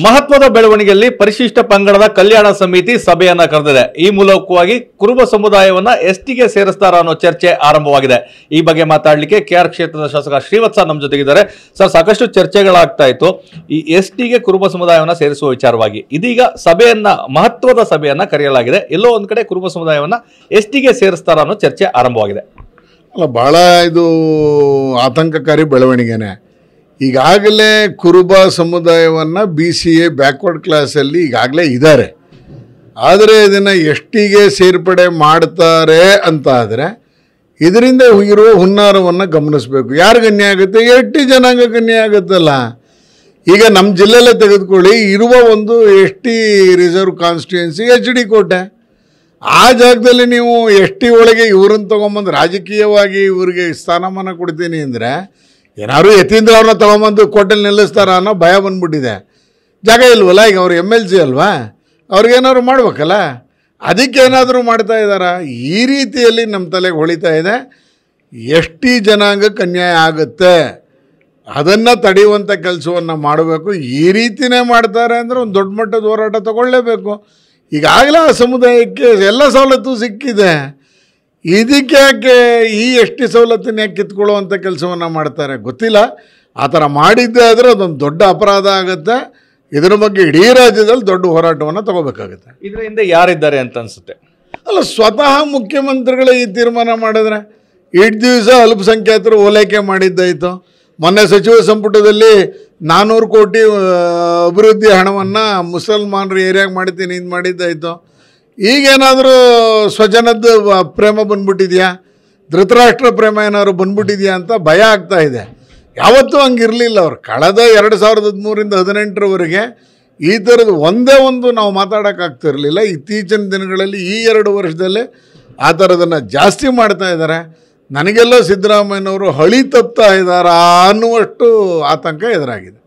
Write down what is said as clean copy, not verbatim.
ಮಹತ್ವದ ಬೆಳವಣಿಗೆಯಲ್ಲಿ ಪರಿಶಿಷ್ಟ ಪಂಗಡದ ಕಲ್ಯಾಣ ಸಮಿತಿ ಸಭೆಯನ್ನ ಕರೆದಿದೆ. ಈ ಮೂಲಕವಾಗಿ ಕುರುಬ ಸಮುದಾಯವನ್ನ ಎಸ್ಟಿಗೆ ಸೇರಿಸ್ತಾರ ಅನ್ನೋ ಚರ್ಚೆ ಆರಂಭವಾಗಿದೆ. ಈ ಬಗ್ಗೆ ಮಾತಾಡಲಿಕ್ಕೆ ಕೆಆರ್ ಕ್ಷೇತ್ರದ ಶಾಸಕ ಶ್ರೀವತ್ಸ ನಮ್ಮ ಜೊತೆಗಿದ್ದಾರೆ. ಸರ್, ಸಾಕಷ್ಟು ಚರ್ಚೆಗಳಾಗ್ತಾ ಇತ್ತು ಈ ಎಸ್ಟಿಗೆ ಕುರುಬ ಸಮುದಾಯವನ್ನ ಸೇರಿಸುವ ವಿಚಾರವಾಗಿ. ಇದೀಗ ಮಹತ್ವದ ಸಭೆಯನ್ನ ಕರೆಯಲಾಗಿದೆ. ಎಲ್ಲೋ ಒಂದ್ ಕಡೆ ಕುರುಬ ಸಮುದಾಯವನ್ನ ಎಸ್ಟಿಗೆ ಸೇರಿಸ್ತಾರ ಅನ್ನೋ ಚರ್ಚೆ ಆರಂಭವಾಗಿದೆ. ಅಲ್ಲ, ಬಹಳ ಇದು ಆತಂಕಕಾರಿ ಬೆಳವಣಿಗೆನೆ. ಈಗಾಗಲೇ ಕುರುಬ ಸಮುದಾಯವನ್ನು BCA ಬ್ಯಾಕ್ವರ್ಡ್ ಕ್ಲಾಸಲ್ಲಿ ಈಗಾಗಲೇ ಇದ್ದಾರೆ. ಆದರೆ ಇದನ್ನು ಎಷ್ಟಿಗೆ ಸೇರ್ಪಡೆ ಮಾಡ್ತಾರೆ ಅಂತ ಆದರೆ ಇದರಿಂದ ಇರುವ ಹುನ್ನಾರವನ್ನು ಗಮನಿಸಬೇಕು. ಯಾರಿಗೆ ಅನ್ಯಾಯ ಆಗುತ್ತೆ? ಎಷ್ಟಿ ಜನಾಂಗಕ್ಕೆ ಅನ್ಯಾಯ ಆಗುತ್ತಲ್ಲ. ಈಗ ನಮ್ಮ ಜಿಲ್ಲೆಯಲ್ಲೇ ತೆಗೆದುಕೊಳ್ಳಿ, ಇರುವ ಒಂದು ಎಷ್ಟಿ ರಿಸರ್ವ್ ಕಾನ್ಸ್ಟಿಟ್ಯೂನ್ಸಿ HD ಕೋಟೆ. ಆ ಜಾಗದಲ್ಲಿ ನೀವು ಎಷ್ಟಿ ಒಳಗೆ ಇವ್ರನ್ನ ತೊಗೊಂಬಂದು ರಾಜಕೀಯವಾಗಿ ಇವ್ರಿಗೆ ಸ್ಥಾನಮಾನ ಕೊಡ್ತೀನಿ ಅಂದರೆ ಏನಾದ್ರು ಯತೀಂದ್ರ ಅವ್ರನ್ನ ತೊಗೊಂಬಂದು ಕೋಟೆಲ್ಲಿ ನಿಲ್ಲಿಸ್ತಾರ ಅನ್ನೋ ಭಯ ಬಂದ್ಬಿಟ್ಟಿದೆ. ಜಾಗ ಇಲ್ವಲ್ಲ, ಈಗ ಅವ್ರು MLC ಅಲ್ವಾ, ಅವ್ರಿಗೇನಾದ್ರು ಮಾಡ್ಬೇಕಲ್ಲ, ಅದಕ್ಕೇನಾದರೂ ಮಾಡ್ತಾ ಇದ್ದಾರಾ? ಈ ರೀತಿಯಲ್ಲಿ ನಮ್ಮ ತಲೆಗೆ ಹೊಳಿತಾ ಇದೆ. ಎಷ್ಟಿ ಜನಾಂಗಕ್ಕೆ ಅನ್ಯಾಯ ಆಗುತ್ತೆ, ಅದನ್ನು ತಡೆಯುವಂಥ ಕೆಲಸವನ್ನು ಮಾಡಬೇಕು. ಈ ರೀತಿಯೇ ಮಾಡ್ತಾರೆ ಅಂದರೆ ಒಂದು ದೊಡ್ಡ ಮಟ್ಟದ ಹೋರಾಟ ತಗೊಳ್ಳೇಬೇಕು. ಈಗಾಗಲೇ ಆ ಸಮುದಾಯಕ್ಕೆ ಎಲ್ಲ ಸವಲತ್ತು ಸಿಕ್ಕಿದೆ. ಇದಕ್ಕೆ ಯಾಕೆ ಈ ಎಷ್ಟಿ ಸವಲತ್ತನ್ನು ಯಾಕೆ ಕಿತ್ಕೊಳ್ಳುವಂಥ ಕೆಲಸವನ್ನು ಮಾಡ್ತಾರೆ ಗೊತ್ತಿಲ್ಲ. ಆ ಥರ ಮಾಡಿದ್ದೆ ಆದರೆ ಅದೊಂದು ದೊಡ್ಡ ಅಪರಾಧ ಆಗುತ್ತೆ. ಇದರ ಬಗ್ಗೆ ಇಡೀ ರಾಜ್ಯದಲ್ಲಿ ದೊಡ್ಡ ಹೋರಾಟವನ್ನು ತಗೋಬೇಕಾಗುತ್ತೆ. ಇದರ ಹಿಂದೆ ಯಾರಿದ್ದಾರೆ ಅಂತ ಅನಿಸುತ್ತೆ? ಅಲ್ಲ, ಸ್ವತಃ ಮುಖ್ಯಮಂತ್ರಿಗಳೇ ಈ ತೀರ್ಮಾನ ಮಾಡಿದ್ರೆ ಇಷ್ಟು ದಿವಸ ಅಲ್ಪಸಂಖ್ಯಾತರು ಓಲೈಕೆ ಮಾಡಿದ್ದಾಯಿತು. ಮೊನ್ನೆ ಸಚಿವ ಸಂಪುಟದಲ್ಲಿ 400 ಕೋಟಿ ಅಭಿವೃದ್ಧಿ ಹಣವನ್ನು ಮುಸಲ್ಮಾನರು ಏರಿಯಾಗೆ ಮಾಡ್ತೀನಿ ಇದು ಮಾಡಿದ್ದಾಯಿತು. ಈಗೇನಾದರೂ ಸ್ವಜನದ ಪ್ರೇಮ ಬಂದ್ಬಿಟ್ಟಿದೆಯಾ, ಧೃತರಾಷ್ಟ್ರ ಪ್ರೇಮ ಏನಾದ್ರು ಬಂದ್ಬಿಟ್ಟಿದೆಯಾ ಅಂತ ಭಯ ಆಗ್ತಾ ಇದೆ. ಯಾವತ್ತೂ ಹಂಗಿರಲಿಲ್ಲ. ಅವ್ರು ಕಳೆದ 2013ರಿಂದ 2018ರವರೆಗೆ ಈ ಥರದ್ದು ಒಂದೇ ಒಂದು ನಾವು ಮಾತಾಡೋಕ್ಕಾಗ್ತಿರಲಿಲ್ಲ. ಇತ್ತೀಚಿನ ದಿನಗಳಲ್ಲಿ ಈ 2 ವರ್ಷದಲ್ಲೇ ಆ ಥರದನ್ನು ಜಾಸ್ತಿ ಮಾಡ್ತಾ ಇದ್ದಾರೆ. ನನಗೆಲ್ಲೋ ಸಿದ್ದರಾಮಯ್ಯನವರು ಹಳಿ ತಪ್ತಾ ಇದ್ದಾರಾ ಅನ್ನುವಷ್ಟು ಆತಂಕ ಎದುರಾಗಿದೆ.